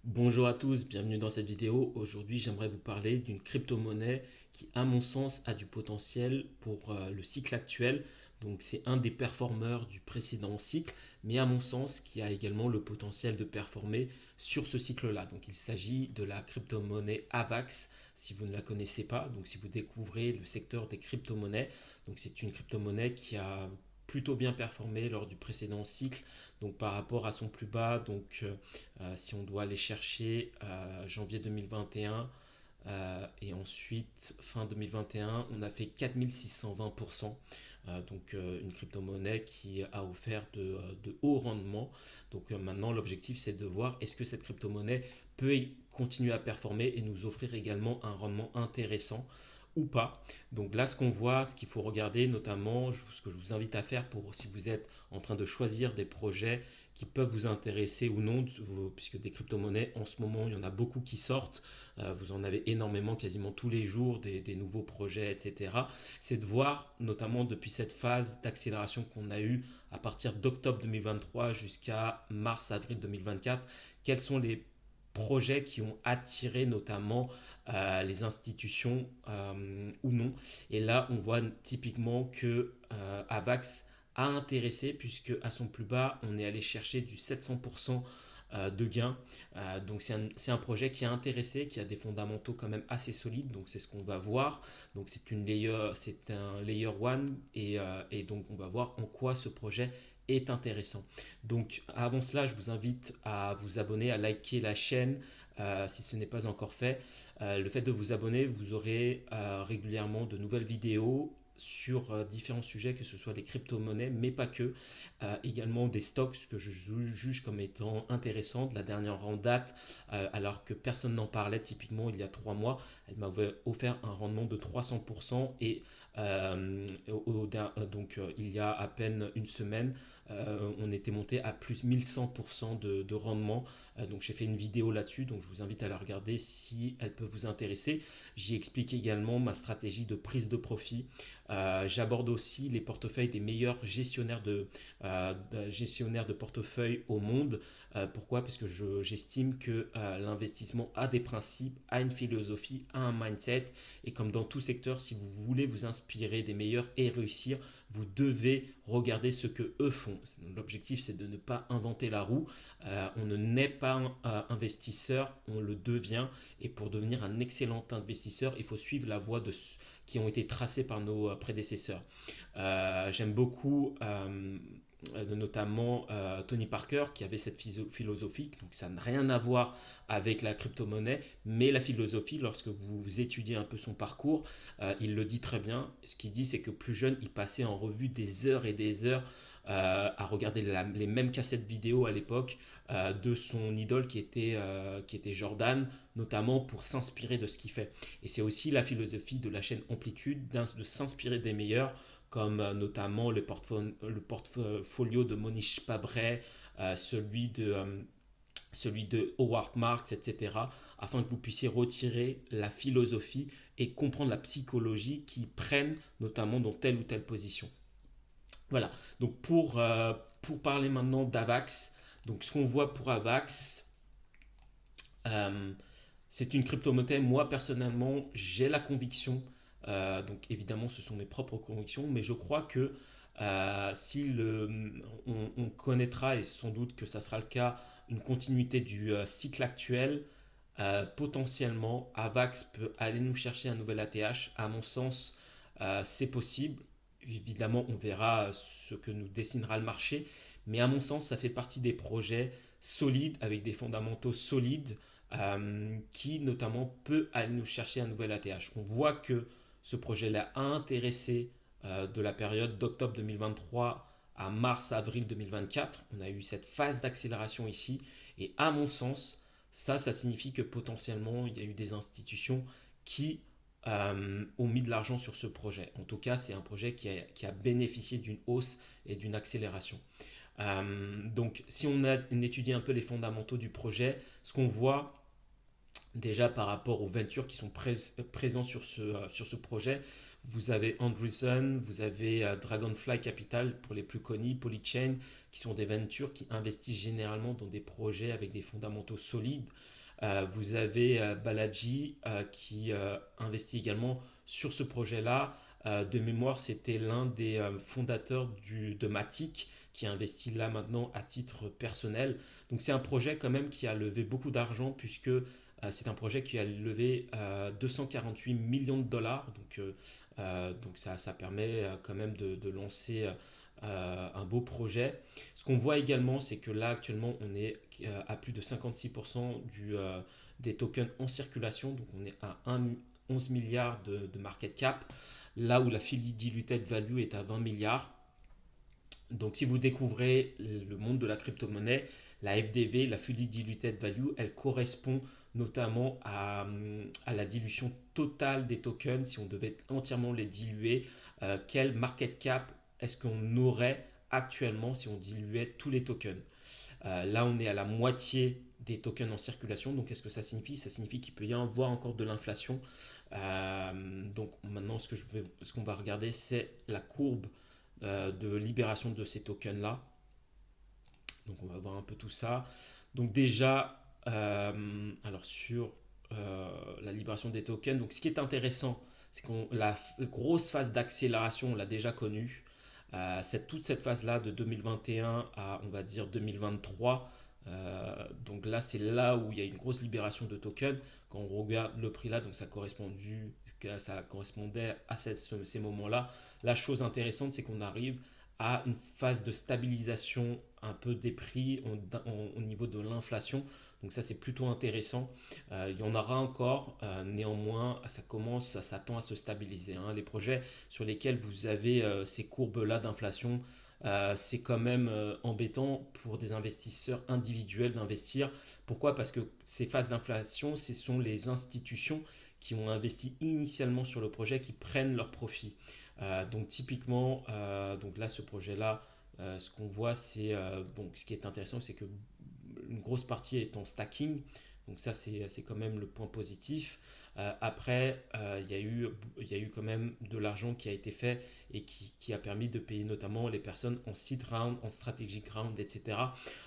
Bonjour à tous, bienvenue dans cette vidéo. Aujourd'hui, j'aimerais vous parler d'une crypto-monnaie qui, à mon sens, a du potentiel pour le cycle actuel. Donc, c'est un des performeurs du précédent cycle, mais à mon sens, qui a également le potentiel de performer sur ce cycle-là. Donc, il s'agit de la crypto-monnaie AVAX, si vous ne la connaissez pas. Donc, si vous découvrez le secteur des crypto-monnaies, donc c'est une crypto-monnaie qui a plutôt bien performé lors du précédent cycle, donc par rapport à son plus bas, si on doit aller chercher janvier 2021 et ensuite fin 2021, on a fait 4620%. Une crypto-monnaie qui a offert de hauts rendements. Maintenant, l'objectif, c'est de voir est-ce que cette crypto-monnaie peut continuer à performer et nous offrir également un rendement intéressant ou pas. Donc là, ce qu'on voit, ce qu'il faut regarder, notamment, ce que je vous invite à faire pour si vous êtes en train de choisir des projets qui peuvent vous intéresser ou non, puisque des crypto-monnaies, en ce moment, il y en a beaucoup qui sortent. Vous en avez énormément, quasiment tous les jours, des nouveaux projets, etc. C'est de voir, notamment depuis cette phase d'accélération qu'on a eue à partir d'octobre 2023 jusqu'à mars-avril 2024, quels sont les projets qui ont attiré notamment les institutions ou non. Et là, on voit typiquement que Avax a intéressé puisque à son plus bas, on est allé chercher du 700% de gains. Donc c'est un projet qui a intéressé, qui a des fondamentaux quand même assez solides. Donc c'est ce qu'on va voir. Donc c'est un layer one et donc on va voir en quoi ce projet est intéressant. Donc avant cela, je vous invite à vous abonner, à liker la chaîne si ce n'est pas encore fait. Le fait de vous abonner, vous aurez régulièrement de nouvelles vidéos sur différents sujets, que ce soit les crypto-monnaies, mais pas que. Également des stocks que je juge comme étant intéressantes. La dernière en date, alors que personne n'en parlait, typiquement il y a 3 mois, elle m'avait offert un rendement de 300% et il y a à peine une semaine, on était monté à plus 1100% de rendement. Donc j'ai fait une vidéo là-dessus, donc je vous invite à la regarder si elle peut vous intéresser. J'y explique également ma stratégie de prise de profit. J'aborde aussi les portefeuilles des meilleurs gestionnaires de portefeuille au monde. Pourquoi? Parce que j'estime que l'investissement a des principes, a une philosophie, a un mindset. Et comme dans tout secteur, si vous voulez vous inspirer des meilleurs et réussir, vous devez regarder ce que eux font. L'objectif, c'est de ne pas inventer la roue. On ne naît pas investisseur, on le devient. Et pour devenir un excellent investisseur, il faut suivre la voie qui ont été tracées par nos prédécesseurs. J'aime beaucoup notamment Tony Parker qui avait cette philosophie, donc ça n'a rien à voir avec la crypto-monnaie, mais la philosophie, lorsque vous étudiez un peu son parcours, il le dit très bien. Ce qu'il dit, c'est que plus jeune, il passait en revue des heures et des heures à regarder les mêmes cassettes vidéo à l'époque de son idole qui était Jordan, notamment pour s'inspirer de ce qu'il fait. Et c'est aussi la philosophie de la chaîne Amplitude, de s'inspirer des meilleurs, comme notamment le portfolio de Monish Pabray, celui de Howard Marks, etc., afin que vous puissiez retirer la philosophie et comprendre la psychologie qui prennent notamment dans telle ou telle position. Voilà, donc pour parler maintenant d'Avax, donc ce qu'on voit pour Avax, euh, c'est une crypto-monnaie. Moi, personnellement, j'ai la conviction, donc évidemment, ce sont mes propres convictions, mais je crois que si on connaîtra, et sans doute que ça sera le cas, une continuité du cycle actuel, potentiellement, Avax peut aller nous chercher un nouvel ATH. À mon sens, c'est possible. Évidemment, on verra ce que nous dessinera le marché, mais à mon sens, ça fait partie des projets solides, avec des fondamentaux solides, qui notamment peut aller nous chercher un nouvel ATH. On voit que ce projet-là a intéressé de la période d'octobre 2023 à mars-avril 2024. On a eu cette phase d'accélération ici. Et à mon sens, ça signifie que potentiellement, il y a eu des institutions qui ont mis de l'argent sur ce projet. En tout cas, c'est un projet qui a bénéficié d'une hausse et d'une accélération. Donc, si on étudie un peu les fondamentaux du projet, ce qu'on voit, Déjà par rapport aux ventures qui sont présents sur ce projet, vous avez Andreessen, vous avez Dragonfly Capital pour les plus connus, Polychain, qui sont des ventures qui investissent généralement dans des projets avec des fondamentaux solides. Vous avez Balaji qui investit également sur ce projet-là. De mémoire, c'était l'un des fondateurs de Matic qui investit là maintenant à titre personnel. Donc c'est un projet quand même qui a levé beaucoup d'argent puisque c'est un projet qui a levé 248 millions de dollars. Donc ça permet quand même de lancer un beau projet. Ce qu'on voit également, c'est que là actuellement on est à plus de 56% des tokens en circulation. Donc on est à 11 milliards de market cap, là où la fully diluted value est à 20 milliards. Donc, si vous découvrez le monde de la crypto-monnaie, la FDV, la Fully Diluted Value, elle correspond notamment à la dilution totale des tokens. Si on devait entièrement les diluer, quel market cap est-ce qu'on aurait actuellement si on diluait tous les tokens? Là, on est à la moitié des tokens en circulation. Donc, qu'est-ce que ça signifie? Ça signifie qu'il peut y avoir encore de l'inflation. Donc, maintenant, ce qu'on va regarder, c'est la courbe de libération de ces tokens-là. Donc on va voir un peu tout ça. Donc déjà, alors sur la libération des tokens, donc ce qui est intéressant, c'est qu'on la grosse phase d'accélération, on l'a déjà connue. Toute cette phase-là de 2021 à, on va dire, 2023. Donc là, c'est là où il y a une grosse libération de tokens. Quand on regarde le prix là, donc ça correspondait à ces moments-là. La chose intéressante, c'est qu'on arrive à une phase de stabilisation un peu des prix au niveau de l'inflation. Donc ça, c'est plutôt intéressant. Il y en aura encore, néanmoins, ça tend à se stabiliser, hein. Les projets sur lesquels vous avez ces courbes-là d'inflation, c'est quand même embêtant pour des investisseurs individuels d'investir. Pourquoi? Parce que ces phases d'inflation, ce sont les institutions qui ont investi initialement sur le projet qui prennent leur profit. Donc typiquement, donc là, ce projet-là, ce qu'on voit, ce qui est intéressant, c'est que une grosse partie est en stacking. Donc ça, c'est quand même le point positif. Après, il y a eu quand même de l'argent qui a été fait et qui a permis de payer notamment les personnes en seed round, en strategic round, etc.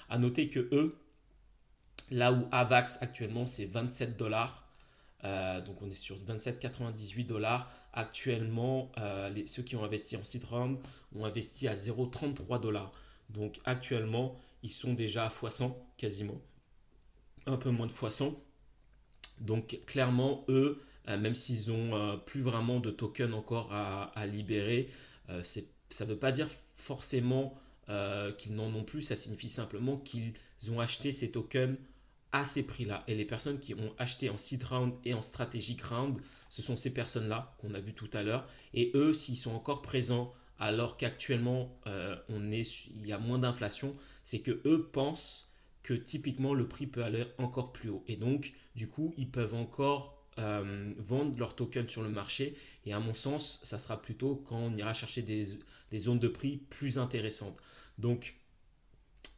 À noter que eux, là où Avax actuellement c'est 27 dollars, donc on est sur 27,98 $. Actuellement, ceux qui ont investi en seed round ont investi à 0,33 dollars. Donc actuellement, ils sont déjà à x100 quasiment, un peu moins de x100. Donc clairement, eux, même s'ils ont plus vraiment de tokens encore à libérer, ça ne veut pas dire forcément qu'ils n'en ont plus, ça signifie simplement qu'ils ont acheté ces tokens à ces prix-là. Et les personnes qui ont acheté en seed round et en strategic round, ce sont ces personnes-là qu'on a vu tout à l'heure. Et eux, s'ils sont encore présents alors qu'actuellement il y a moins d'inflation, c'est que eux pensent que typiquement le prix peut aller encore plus haut. Et donc, du coup, ils peuvent encore vendre leurs tokens sur le marché. Et à mon sens, ça sera plutôt quand on ira chercher des zones de prix plus intéressantes. Donc,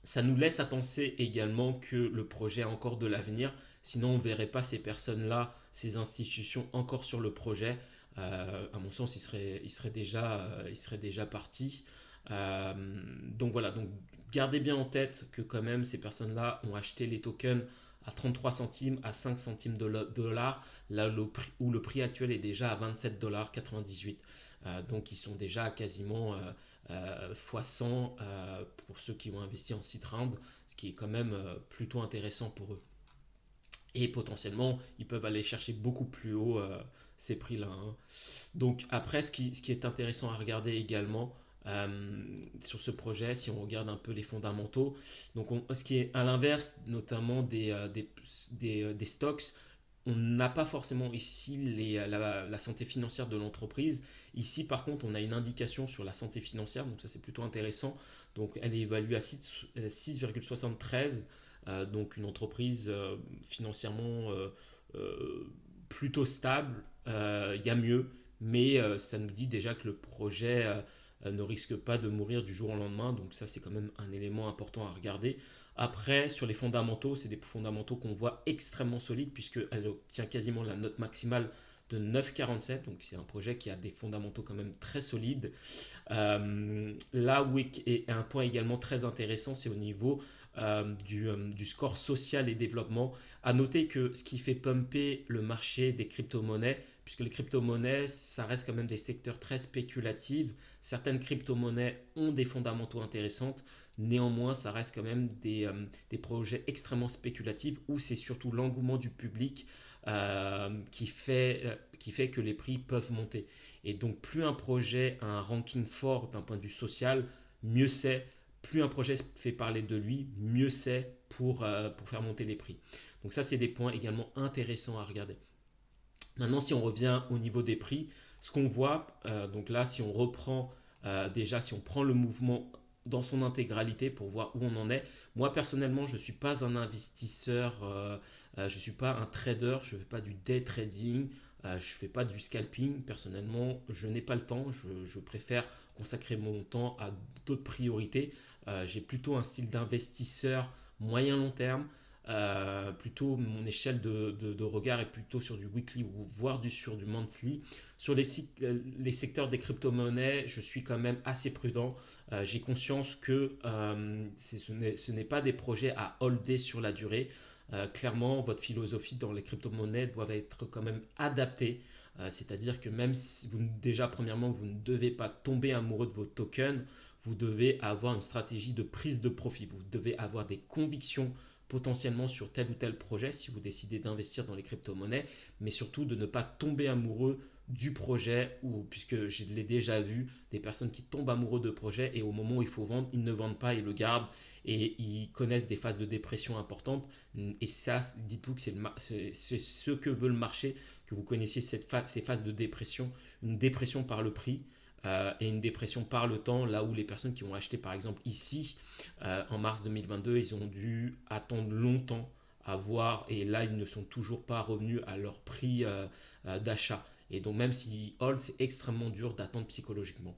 ça nous laisse à penser également que le projet a encore de l'avenir. Sinon, on ne verrait pas ces personnes-là, ces institutions encore sur le projet. À mon sens, ils seraient déjà partis. Euh, donc voilà, donc gardez bien en tête que quand même ces personnes-là ont acheté les tokens à 33 centimes, à 5 centimes de dollars, là où le prix actuel est déjà à 27,98 $. Donc ils sont déjà à quasiment x100 pour ceux qui ont investi en seed round, ce qui est quand même plutôt intéressant pour eux. Et potentiellement, ils peuvent aller chercher beaucoup plus haut ces prix-là, hein. Donc après, ce qui est intéressant à regarder également sur ce projet, si on regarde un peu les fondamentaux, donc ce qui est à l'inverse, notamment des stocks, on n'a pas forcément ici la santé financière de l'entreprise. Ici, par contre, on a une indication sur la santé financière, donc ça c'est plutôt intéressant. Donc elle est évaluée à 6,73, donc une entreprise financièrement plutôt stable. Il y a mieux, mais ça nous dit déjà que le projet ne risque pas de mourir du jour au lendemain, donc ça c'est quand même un élément important à regarder. Après, sur les fondamentaux, c'est des fondamentaux qu'on voit extrêmement solides puisqu'elle obtient quasiment la note maximale de 9,47. Donc c'est un projet qui a des fondamentaux quand même très solides. Là où est un point également très intéressant, c'est au niveau du score social et développement. À noter que ce qui fait pumper le marché des crypto-monnaies, puisque les crypto-monnaies, ça reste quand même des secteurs très spéculatifs. Certaines crypto-monnaies ont des fondamentaux intéressants. Néanmoins, ça reste quand même des projets extrêmement spéculatifs où c'est surtout l'engouement du public qui fait que les prix peuvent monter. Et donc, plus un projet a un ranking fort d'un point de vue social, mieux c'est. Plus un projet fait parler de lui, mieux c'est pour faire monter les prix. Donc ça, c'est des points également intéressants à regarder. Maintenant, si on revient au niveau des prix, ce qu'on voit, donc là, si on reprend déjà, si on prend le mouvement dans son intégralité pour voir où on en est. Moi, personnellement, je ne suis pas un investisseur, je ne suis pas un trader, je ne fais pas du day trading, je ne fais pas du scalping. Personnellement, je n'ai pas le temps, je préfère consacrer mon temps à d'autres priorités. J'ai plutôt un style d'investisseur moyen-long terme. Plutôt mon échelle de regard est plutôt sur du weekly ou voire sur du monthly. Sur les secteurs des crypto-monnaies, je suis quand même assez prudent. J'ai conscience que ce n'est pas des projets à holder sur la durée. Clairement, votre philosophie dans les crypto-monnaies doit être quand même adaptée. C'est-à-dire que même si vous, déjà, premièrement, vous ne devez pas tomber amoureux de vos tokens, vous devez avoir une stratégie de prise de profit. Vous devez avoir des convictions potentiellement sur tel ou tel projet si vous décidez d'investir dans les crypto-monnaies, mais surtout de ne pas tomber amoureux du projet, ou puisque je l'ai déjà vu, des personnes qui tombent amoureux de projets et au moment où il faut vendre, ils ne vendent pas, ils le gardent et ils connaissent des phases de dépression importantes. Et ça, dites-vous que c'est ce que veut le marché, que vous connaissiez ces phases de dépression, une dépression par le prix. Et une dépression par le temps, là où les personnes qui ont acheté par exemple ici en mars 2022, ils ont dû attendre longtemps à voir et là ils ne sont toujours pas revenus à leur prix d'achat. Et donc même si hold, c'est extrêmement dur d'attendre psychologiquement.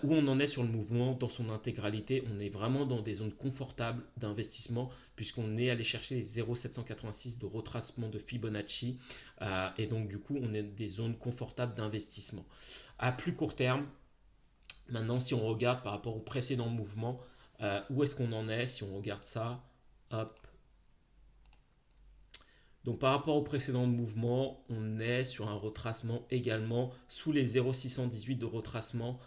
Où on en est sur le mouvement dans son intégralité, on est vraiment dans des zones confortables d'investissement puisqu'on est allé chercher les 0,786 de retracement de Fibonacci et donc du coup on est des zones confortables d'investissement. À plus court terme, maintenant si on regarde par rapport au précédent mouvement, où est-ce qu'on en est si on regarde ça, hop. Donc par rapport au précédent mouvement, on est sur un retracement également sous les 0,618 de retracement.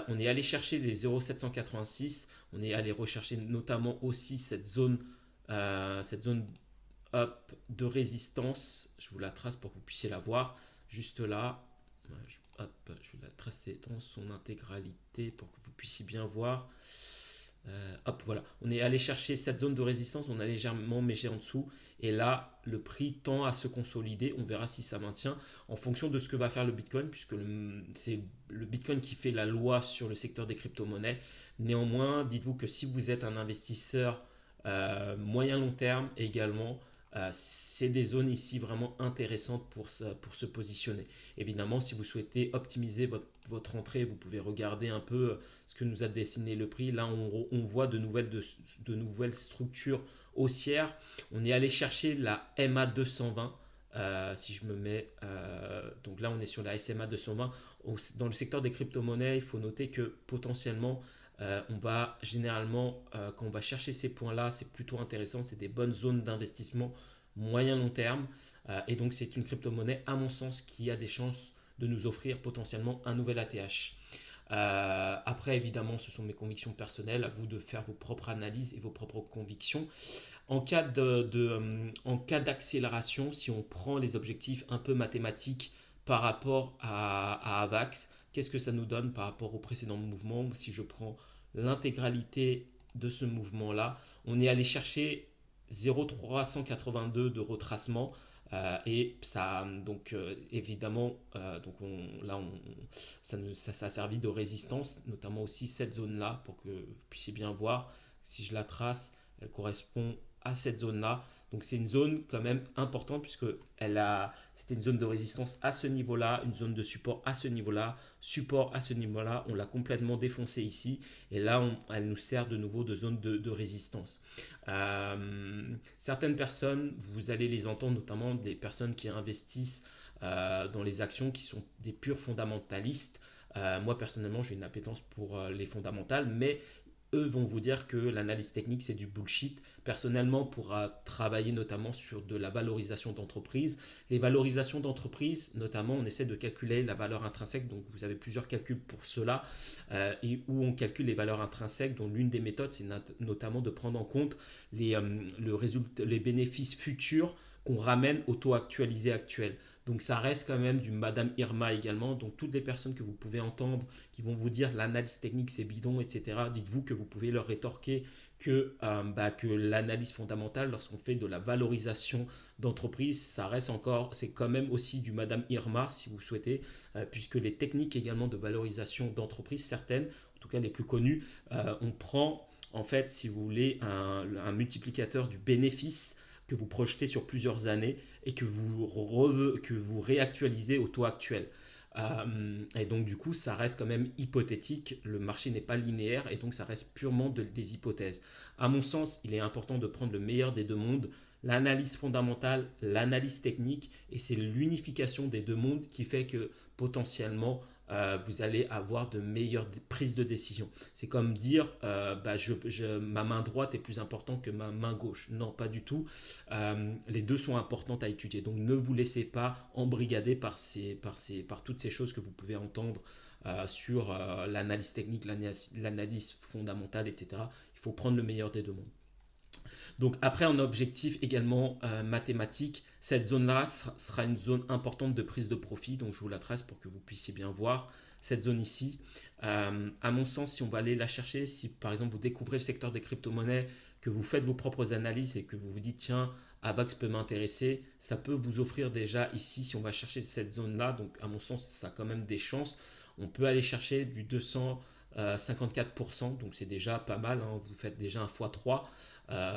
On est allé chercher les 0,786. On est allé rechercher notamment aussi cette zone hop, de résistance. Je vous la trace pour que vous puissiez la voir. Juste là, hop, je vais la tracer dans son intégralité pour que vous puissiez bien voir. Hop, voilà. On est allé chercher cette zone de résistance, on a légèrement méché en dessous. Et là, le prix tend à se consolider. On verra si ça maintient en fonction de ce que va faire le Bitcoin, puisque c'est le Bitcoin qui fait la loi sur le secteur des crypto-monnaies. Néanmoins, dites-vous que si vous êtes un investisseur moyen-long terme également, c'est des zones ici vraiment intéressantes pour se positionner. Évidemment, si vous souhaitez optimiser votre entrée, vous pouvez regarder un peu ce que nous a dessiné le prix. Là, on voit de nouvelles structures haussières. On est allé chercher la MA 220. Si je me mets, donc là on est sur la SMA 220. Dans le secteur des crypto-monnaies, il faut noter que potentiellement on va généralement, quand on va chercher ces points-là, c'est plutôt intéressant, c'est des bonnes zones d'investissement moyen-long terme. Et donc c'est une crypto-monnaie, à mon sens, qui a des chances de nous offrir potentiellement un nouvel ATH. Après, évidemment, ce sont mes convictions personnelles, à vous de faire vos propres analyses et vos propres convictions. En cas d'accélération, si on prend les objectifs un peu mathématiques par rapport à AVAX, qu'est-ce que ça nous donne par rapport au précédent mouvement? Si je prends l'intégralité de ce mouvement-là, on est allé chercher 0,382 de retracement. Et ça, donc évidemment, ça a servi de résistance, notamment aussi cette zone-là, pour que vous puissiez bien voir. Si je la trace, elle correspond à cette zone-là. Donc c'est une zone quand même importante puisque c'était une zone de résistance à ce niveau-là, une zone de support à ce niveau-là, support à ce niveau-là. On l'a complètement défoncé ici et là elle nous sert de nouveau de zone de résistance. Certaines personnes, vous allez les entendre, notamment des personnes qui investissent dans les actions qui sont des purs fondamentalistes. Moi personnellement, j'ai une appétence pour les fondamentales, mais eux vont vous dire que l'analyse technique c'est du bullshit. Personnellement, pour travailler notamment sur de la valorisation d'entreprise, les valorisations d'entreprise, notamment, on essaie de calculer la valeur intrinsèque. Donc, vous avez plusieurs calculs pour cela, et où on calcule les valeurs intrinsèques. Dont l'une des méthodes, c'est notamment de prendre en compte les bénéfices futurs qu'on ramène au taux actualisé actuel. Donc ça reste quand même du Madame Irma également. Donc toutes les personnes que vous pouvez entendre qui vont vous dire l'analyse technique c'est bidon, etc. Dites-vous que vous pouvez leur rétorquer que l'analyse fondamentale, lorsqu'on fait de la valorisation d'entreprise, ça reste encore, c'est quand même aussi du Madame Irma si vous souhaitez, puisque les techniques également de valorisation d'entreprise, certaines, en tout cas les plus connues, on prend en fait, si vous voulez, un multiplicateur du bénéfice que vous projetez sur plusieurs années et que vous réactualisez au taux actuel. Et donc du coup, ça reste quand même hypothétique. Le marché n'est pas linéaire et donc ça reste purement des hypothèses. À mon sens, il est important de prendre le meilleur des deux mondes, l'analyse fondamentale, l'analyse technique, et c'est l'unification des deux mondes qui fait que potentiellement vous allez avoir de meilleures prises de décision. C'est comme dire ma main droite est plus importante que ma main gauche. Non, pas du tout. Les deux sont importantes à étudier. Donc ne vous laissez pas embrigader par toutes ces choses que vous pouvez entendre sur l'analyse technique, l'analyse fondamentale, etc. Il faut prendre le meilleur des deux mondes. Donc après, en objectif également mathématique, cette zone-là sera une zone importante de prise de profit. Donc je vous la trace pour que vous puissiez bien voir cette zone ici. À mon sens, si on va aller la chercher, si par exemple vous découvrez le secteur des crypto-monnaies, que vous faites vos propres analyses et que vous vous dites tiens, AVAX peut m'intéresser, ça peut vous offrir déjà ici, si on va chercher cette zone-là, donc à mon sens, ça a quand même des chances. On peut aller chercher du 254%, donc c'est déjà pas mal, hein, vous faites déjà un x3,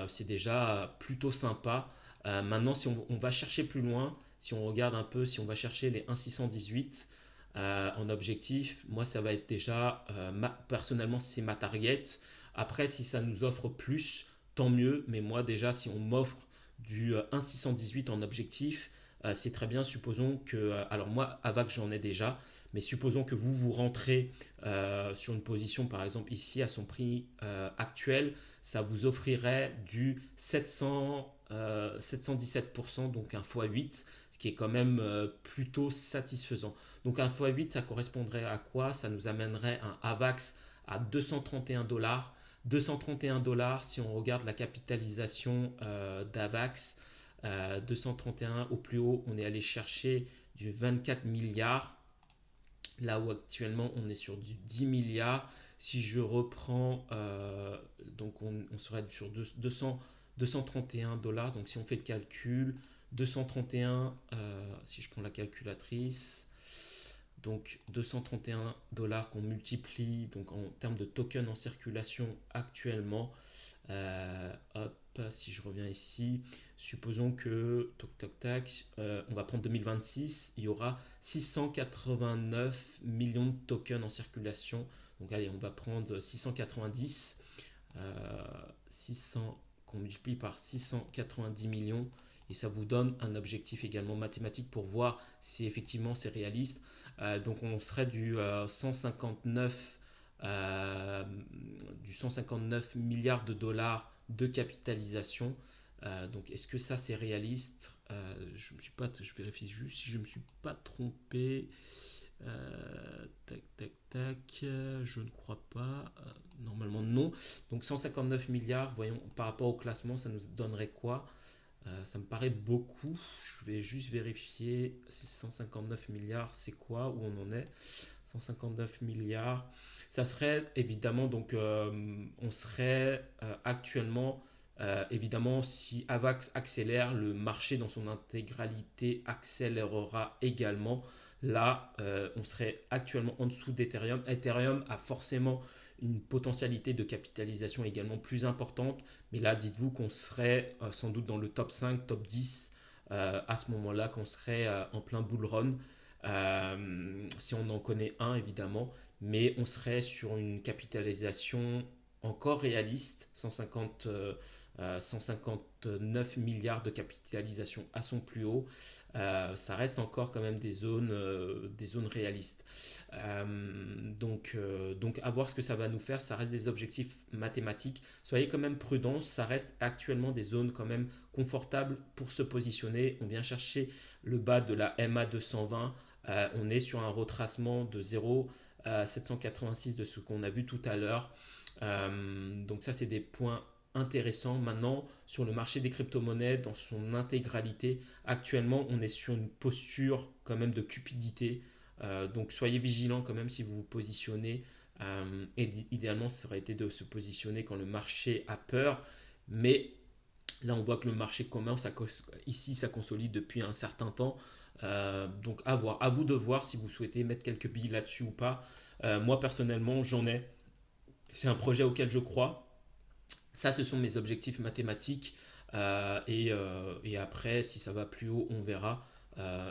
c'est déjà plutôt sympa. Maintenant, si on va chercher plus loin, si on regarde un peu, si on va chercher les 1,618 en objectif, moi ça va être déjà, personnellement, c'est ma target. Après, si ça nous offre plus, tant mieux. Mais moi, déjà, si on m'offre du 1,618 en objectif, c'est très bien. Supposons que, alors moi, AVAX, j'en ai déjà, mais supposons que vous rentrez sur une position, par exemple, ici, à son prix actuel, ça vous offrirait du 717%, donc un x8, ce qui est quand même plutôt satisfaisant. Donc un x8, ça correspondrait à quoi? Ça nous amènerait un AVAX à 231 $. 231 $, si on regarde la capitalisation d'AVAX, 231 au plus haut, on est allé chercher du 24 milliards. Là où actuellement on est sur du 10 milliards. Si je reprends, donc on serait sur 231 $. Donc si on fait le calcul, 231, si je prends la calculatrice, donc 231 $ qu'on multiplie donc en termes de tokens en circulation actuellement. Hop, si je reviens ici, supposons que toc toc tac, on va prendre 2026, il y aura 689 millions de tokens en circulation. Donc allez, on va prendre 690, 600 qu'on multiplie par 690 millions, et ça vous donne un objectif également mathématique pour voir si effectivement c'est réaliste. Donc on serait du 159 milliards de dollars de capitalisation. Donc est-ce que ça c'est réaliste? Je vérifie juste si je me suis pas trompé. Tac tac tac, je ne crois pas. Normalement non. Donc 159 milliards, voyons par rapport au classement, ça nous donnerait quoi? Ça me paraît beaucoup. Je vais juste vérifier. 159 milliards, c'est quoi? Où on en est? 159 milliards. Ça serait évidemment, donc on serait actuellement, évidemment, si AVAX accélère, le marché dans son intégralité accélérera également. Là, on serait actuellement en dessous d'Ethereum. Ethereum a forcément une potentialité de capitalisation également plus importante. Mais là, dites-vous qu'on serait sans doute dans le top 5, top 10 à ce moment-là, qu'on serait en plein bull run. Si on en connaît un, évidemment, mais on serait sur une capitalisation encore réaliste, 159 milliards de capitalisation à son plus haut. Ça reste encore quand même des zones réalistes. Donc à voir ce que ça va nous faire, ça reste des objectifs mathématiques. Soyez quand même prudents, ça reste actuellement des zones quand même confortables pour se positionner. On vient chercher le bas de la MA 220. On est sur un retracement de 0,786 de ce qu'on a vu tout à l'heure. Donc ça, c'est des points intéressants. Maintenant, sur le marché des crypto-monnaies, dans son intégralité, actuellement, on est sur une posture quand même de cupidité. Donc soyez vigilants quand même si vous vous positionnez. Et idéalement, ça aurait été de se positionner quand le marché a peur. Mais là, on voit que le marché commence ici, ça consolide depuis un certain temps. Donc à voir, à vous de voir si vous souhaitez mettre quelques billes là-dessus ou pas. Moi personnellement, j'en ai. C'est un projet auquel je crois. Ça, ce sont mes objectifs mathématiques. Et après, si ça va plus haut, on verra.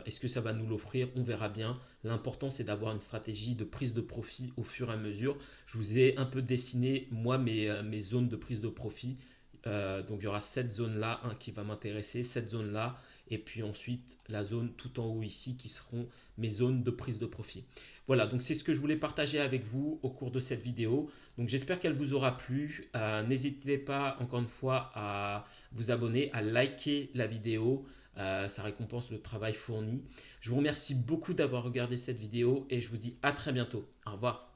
Est-ce que ça va nous l'offrir? On verra bien. L'important, c'est d'avoir une stratégie de prise de profit au fur et à mesure. Je vous ai un peu dessiné, moi, mes zones de prise de profit. Donc, il y aura cette zone-là qui va m'intéresser, cette zone-là, et puis ensuite la zone tout en haut ici qui seront mes zones de prise de profit. Voilà, donc c'est ce que je voulais partager avec vous au cours de cette vidéo. Donc j'espère qu'elle vous aura plu. N'hésitez pas encore une fois à vous abonner, à liker la vidéo. Ça récompense le travail fourni. Je vous remercie beaucoup d'avoir regardé cette vidéo et je vous dis à très bientôt. Au revoir.